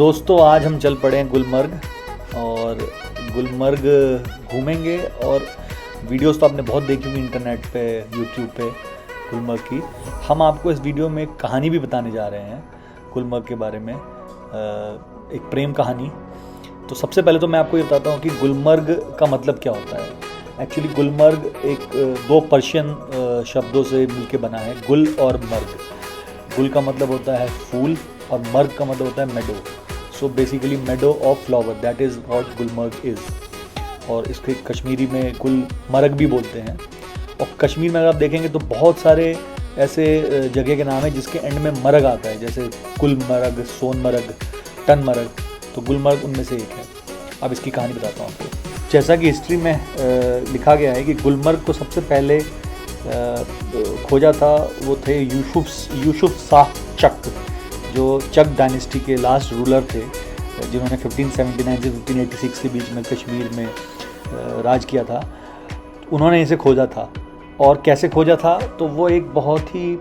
दोस्तों आज हम चल पड़े हैं गुलमर्ग और गुलमर्ग घूमेंगे। और वीडियोस तो आपने बहुत देखी होंगी इंटरनेट पे, यूट्यूब पे गुलमर्ग की। हम आपको इस वीडियो में एक कहानी भी बताने जा रहे हैं गुलमर्ग के बारे में, एक प्रेम कहानी। तो सबसे पहले तो मैं आपको ये बताता हूँ कि गुलमर्ग का मतलब क्या होता है। एक्चुअली गुलमर्ग एक दो पर्शियन शब्दों से मिलके बना है, गुल और मर्ग। गुल का मतलब होता है फूल और मर्ग का मतलब होता है meadow. So basically meadow of flower, that is what Gulmarg is. और इसके कश्मीरी में गुलमर्ग भी बोलते हैं। और कश्मीर में अगर आप देखेंगे तो बहुत सारे ऐसे जगह के नाम है जिसके एंड में मर्ग आता है, जैसे गुलमर्ग, सोनमर्ग, टनमर्ग। तो गुलमर्ग उनमें से एक है। अब इसकी कहानी बताता हूँ आपको। जैसा कि हिस्ट्री में लिखा गया है कि गुलमर्ग को सबसे पहले खोजा था, वो थे यूसुफ शाह चक, जो चक डायनेस्टी के लास्ट रूलर थे, जिन्होंने 1579 से 1586 के बीच में कश्मीर में राज किया था। उन्होंने इसे खोजा था। और कैसे खोजा था, तो वो एक बहुत ही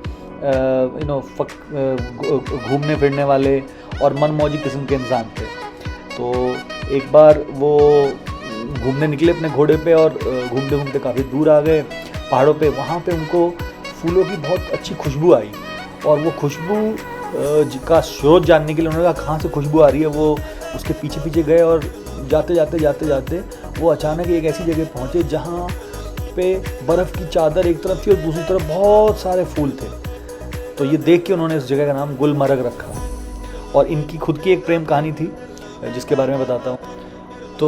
घूमने फिरने वाले और मनमौजी किस्म के इंसान थे। तो एक बार वो घूमने निकले अपने घोड़े पे और घूमते घूमते काफ़ी दूर आ गए पहाड़ों पे। वहाँ पे उनको फूलों की बहुत अच्छी खुशबू आई और वो खुशबू का स्रोत जानने के लिए उन्होंने कहा कहाँ से खुशबू आ रही है। वो उसके पीछे पीछे गए और जाते जाते वो अचानक एक ऐसी जगह पहुँचे जहाँ पे बर्फ़ की चादर एक तरफ थी और दूसरी तरफ बहुत सारे फूल थे। तो ये देख के उन्होंने इस जगह का नाम गुलमर्ग रखा। और इनकी खुद की एक प्रेम कहानी थी जिसके बारे में बताता हूँ। तो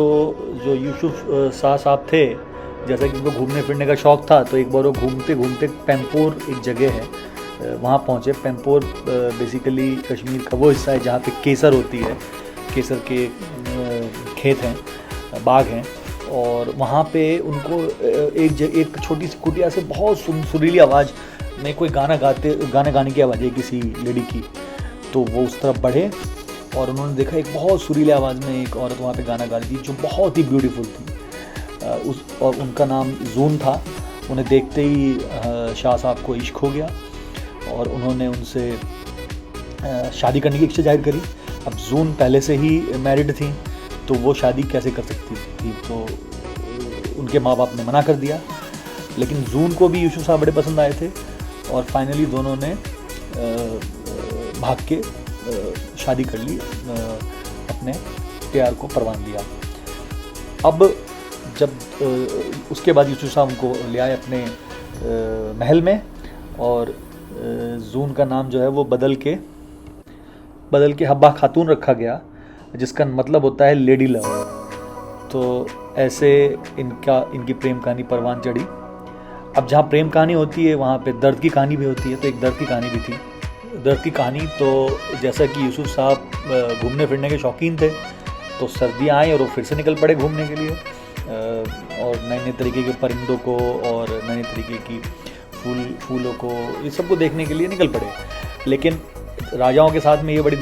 जो यूसुफ शाह साहब थे, जैसा कि उनको घूमने फिरने का शौक़ था, तो एक बार वो घूमते घूमते पैम्पोर एक जगह है, वहाँ पहुँचे। पैम्पोर बेसिकली कश्मीर का वो हिस्सा है जहाँ पे केसर होती है, केसर के खेत हैं, बाग हैं। और वहाँ पे उनको एक छोटी सी कुटिया से बहुत सुरीली आवाज़ में कोई गाना गाने की आवाज़ है किसी लेडी की। तो वो उस तरफ बढ़े और उन्होंने देखा एक बहुत सुरीली आवाज़ में एक औरत वहाँ पे गाना गा रही थी जो बहुत ही ब्यूटीफुल थी। और उनका नाम जून था। उन्हें देखते ही शाह साहब को इश्क हो गया और उन्होंने उनसे शादी करने की इच्छा जाहिर करी। अब जून पहले से ही मैरिड थी, तो वो शादी कैसे कर सकती थी, तो उनके माँ बाप ने मना कर दिया। लेकिन जून को भी यूसुफ साहब बड़े पसंद आए थे और फाइनली दोनों ने भाग के शादी कर ली, अपने प्यार को परवान दिया। अब जब उसके बाद यूसुफ साहब उनको ले आए अपने महल में और जून का नाम जो है वो बदल के हब्बा खातून रखा गया, जिसका मतलब होता है लेडी लव। तो ऐसे इनकी प्रेम कहानी परवान चढ़ी। अब जहाँ प्रेम कहानी होती है वहाँ पे दर्द की कहानी भी होती है। तो एक दर्द की कहानी भी थी। दर्द की कहानी तो जैसा कि यूसुफ साहब घूमने फिरने के शौकीन थे, तो सर्दियाँ आई और वो फिर से निकल पड़े घूमने के लिए और नए नए तरीके के परिंदों को और नए नए तरीके की फूलों को, ये सबको देखने के लिए निकल पड़े। लेकिन राजाओं के साथ में ये बड़ी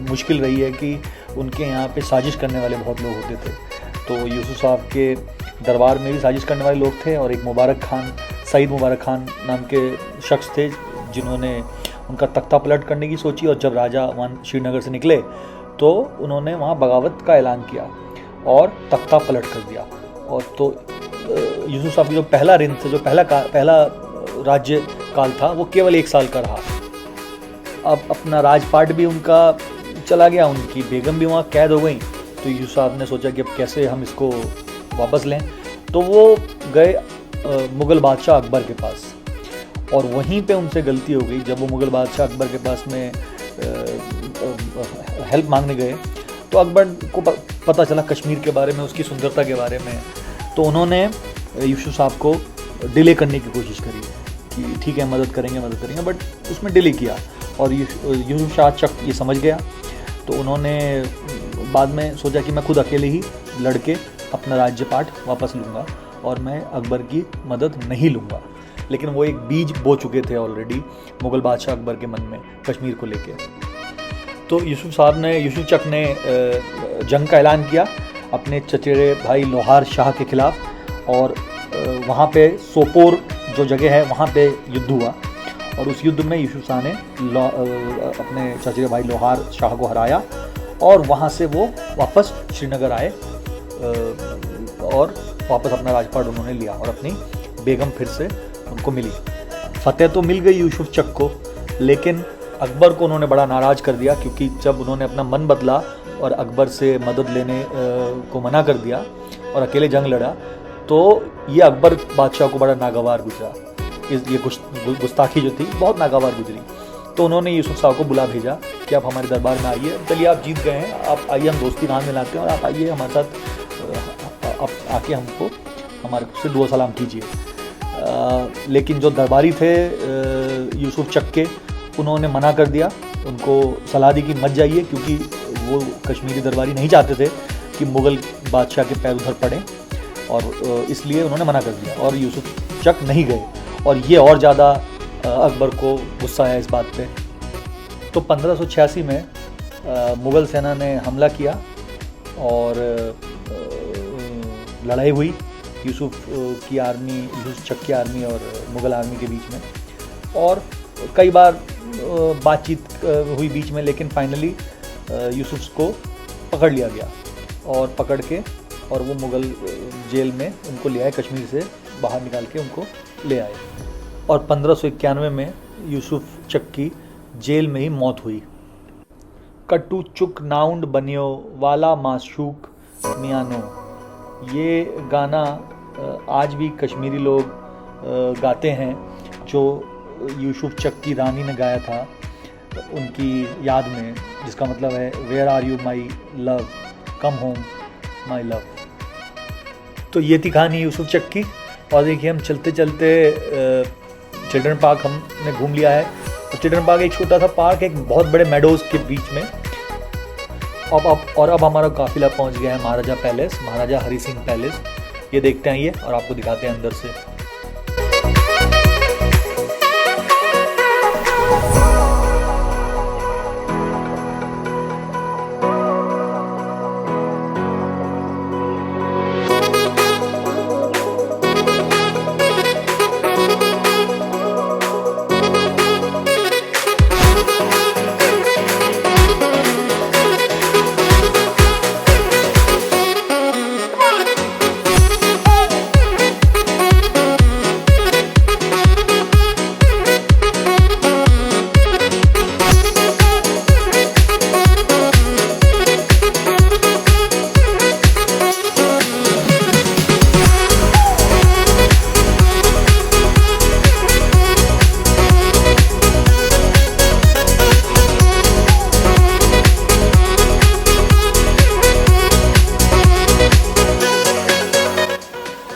मुश्किल रही है कि उनके यहाँ पे साजिश करने वाले बहुत लोग होते थे। तो यूसुफ साहब के दरबार में भी साजिश करने वाले लोग थे और एक सईद मुबारक खान नाम के शख्स थे जिन्होंने उनका तख्ता पलट करने की सोची। और जब राजा वहाँ श्रीनगर से निकले तो उन्होंने वहाँ बगावत का ऐलान किया और तख्ता पलट कर दिया। और तो यूसुफ साहब की जो पहला रिंद था, जो पहला राज्य काल था, वो केवल 1 साल का रहा। अब अपना राजपाट भी उनका चला गया, उनकी बेगम भी वहाँ कैद हो गई। तो यूसुफ साहब ने सोचा कि अब कैसे हम इसको वापस लें। तो वो गए मुग़ल बादशाह अकबर के पास और वहीं पे उनसे गलती हो गई। जब वो मुग़ल बादशाह अकबर के पास में हेल्प मांगने गए तो अकबर को पता चला कश्मीर के बारे में, उसकी सुंदरता के बारे में। तो उन्होंने यूसुफ साहब को डिले करने की कोशिश करी कि ठीक है मदद करेंगे, बट उसमें डिले किया। और यूसुफ शाह चक ये समझ गया। तो उन्होंने बाद में सोचा कि मैं खुद अकेले ही लड़के अपना राज्यपाट वापस लूँगा और मैं अकबर की मदद नहीं लूँगा। लेकिन वो एक बीज बो चुके थे ऑलरेडी मुग़ल बादशाह अकबर के मन में कश्मीर को लेके। तो यूसुफ चक ने जंग का ऐलान किया अपने चचेरे भाई लोहार शाह के ख़िलाफ़। और वहाँ पे सोपोर जो जगह है वहाँ पे युद्ध हुआ और उस युद्ध में यूसुफ शाह ने अपने चाचे के भाई लोहार शाह को हराया और वहाँ से वो वापस श्रीनगर आए और वापस अपना राजपाट उन्होंने लिया और अपनी बेगम फिर से उनको मिली। फतेह तो मिल गई यूसुफ चक को, लेकिन अकबर को उन्होंने बड़ा नाराज़ कर दिया, क्योंकि जब उन्होंने अपना मन बदला और अकबर से मदद लेने को मना कर दिया और अकेले जंग लड़ा, तो ये अकबर बादशाह को बड़ा नागवार गुजरा। ये गुस्ताखी जो थी बहुत नागवार गुजरी। तो उन्होंने यूसुफ शाह को बुला भेजा कि आप हमारे दरबार में आइए, चलिए आप जीत गए हैं, आप आइए, हम दोस्ती राह में लाते हैं और आप आइए हमारे साथ, आप आके हमको हमारे से दुआ सलाम कीजिए। लेकिन जो दरबारी थे यूसुफ चक के, उन्होंने मना कर दिया, उनको सलाह दी कि मत जाइए, क्योंकि वो कश्मीरी दरबारी नहीं चाहते थे कि मुग़ल बादशाह के पैर उधर पड़ें, और इसलिए उन्होंने मना कर दिया और यूसुफ चक नहीं गए। और ये और ज़्यादा अकबर को गुस्सा आया इस बात पे। तो 1586 में मुग़ल सेना ने हमला किया और लड़ाई हुई यूसुफ की आर्मी, यूसुफ चक की आर्मी और मुग़ल आर्मी के बीच में, और कई बार बातचीत हुई बीच में, लेकिन फाइनली यूसुफ को पकड़ लिया गया और पकड़ के और वो मुग़ल जेल में उनको ले आए, कश्मीर से बाहर निकाल के उनको ले आए। और 1591 में यूसुफ चक की जेल में ही मौत हुई। कट्टू चुक नाउंड बनियो वाला माशूक मियानो, ये गाना आज भी कश्मीरी लोग गाते हैं, जो यूसुफ चक की रानी ने गाया था उनकी याद में, जिसका मतलब है where are you my love, come home my love. तो ये थी कहानी यूसुफ चक की। और देखिए, हम चलते चलते चिल्ड्रन पार्क हमने घूम लिया है। तो चिल्ड्रन पार्क एक छोटा सा पार्क, एक बहुत बड़े मेडोज़ के बीच में। अब हमारा काफिला पहुंच गया है महाराजा पैलेस, महाराजा हरि सिंह पैलेस। ये देखते हैं ये, और आपको दिखाते हैं अंदर से।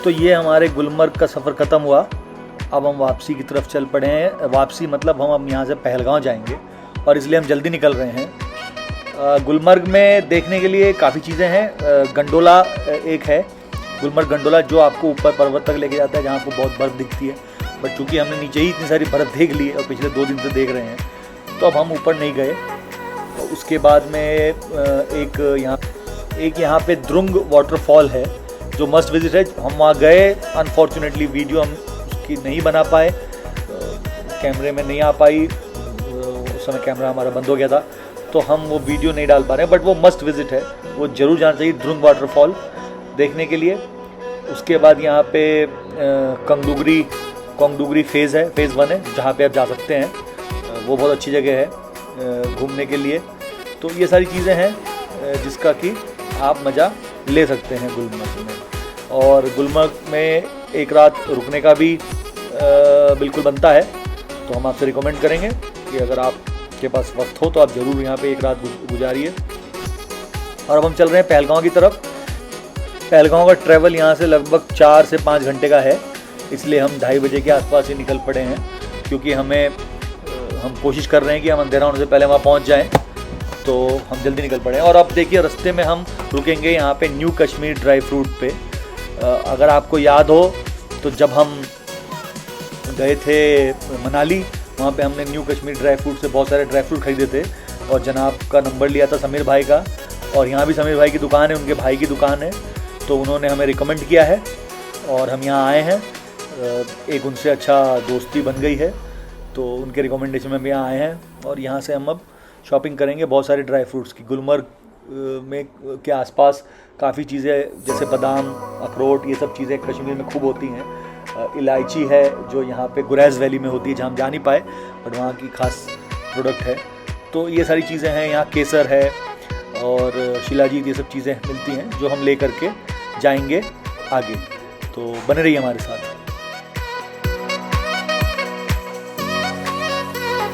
तो ये हमारे गुलमर्ग का सफ़र ख़त्म हुआ। अब हम वापसी की तरफ चल पड़े हैं। वापसी मतलब हम यहाँ से पहलगांव जाएंगे, और इसलिए हम जल्दी निकल रहे हैं। गुलमर्ग में देखने के लिए काफ़ी चीज़ें हैं। गंडोला एक है, गुलमर्ग गंडोला, जो आपको ऊपर पर्वत तक लेके जाता है, जहाँ आपको बहुत बर्फ़ दिखती है। बट चूँकि हमने नीचे ही इतनी सारी बर्फ़ देख ली है और पिछले 2 दिन से देख रहे हैं, तो अब हम ऊपर नहीं गए। उसके बाद में एक यहाँ पे द्रुंग वाटरफॉल है, जो मस्ट विजिट है। हम वहाँ गए, अनफॉर्चुनेटली वीडियो हम उसकी नहीं बना पाए, कैमरे में नहीं आ पाई, उस समय कैमरा हमारा बंद हो गया था, तो हम वो वीडियो नहीं डाल पा रहे हैं। बट वो मस्ट विजिट है, वो ज़रूर जाना चाहिए द्रुंग वाटरफॉल देखने के लिए। उसके बाद यहाँ पे कोंगडुगरी फेज़ 1 है, जहाँ पे आप जा सकते हैं। वो बहुत अच्छी जगह है घूमने के लिए। तो ये सारी चीज़ें हैं जिसका कि आप मज़ा ले सकते हैं गुलमर्ग में। और गुलमर्ग में एक रात रुकने का भी बिल्कुल बनता है, तो हम आपसे रिकमेंड करेंगे कि अगर आपके पास वक्त हो तो आप ज़रूर यहाँ पे एक रात गुजारिए। और अब हम चल रहे हैं पहलगांव की तरफ। पहलगांव का ट्रैवल यहाँ से लगभग 4 से 5 घंटे का है, इसलिए हम 2:30 बजे के आसपास ही निकल पड़े हैं, क्योंकि हम कोशिश कर रहे हैं कि हम अंधेरा होने से पहले वहाँ पहुँच जाएँ, तो हम जल्दी निकल पड़े हैं। और अब देखिए, रास्ते में हम रुकेंगे यहाँ पे न्यू कश्मीर ड्राई फ्रूट पे। अगर आपको याद हो तो जब हम गए थे मनाली, वहाँ पे हमने न्यू कश्मीर ड्राई फ्रूट से बहुत सारे ड्राई फ्रूट खरीदे थे, और जनाब का नंबर लिया था समीर भाई का। और यहाँ भी समीर भाई की दुकान है, उनके भाई की दुकान है, तो उन्होंने हमें रिकमेंड किया है और हम यहाँ आए हैं। एक उनसे अच्छा दोस्ती बन गई है, तो उनके रिकमेंडेशन में हम यहाँ आए हैं और यहाँ से हम अब शॉपिंग करेंगे बहुत सारे ड्राई फ्रूट्स की। गुलमर्ग में के आसपास काफ़ी चीज़ें जैसे बादाम, अखरोट, ये सब चीज़ें कश्मीर में खूब होती हैं। इलायची है जो यहाँ पे गुरेज वैली में होती है, जहाँ हम जा नहीं पाए, बट वहाँ की खास प्रोडक्ट है। तो ये सारी चीज़ें हैं, यहाँ केसर है और शिलाजीत, ये सब चीज़ें मिलती हैं जो हम ले करके जाएंगे आगे। तो बने रहिए हमारे साथ।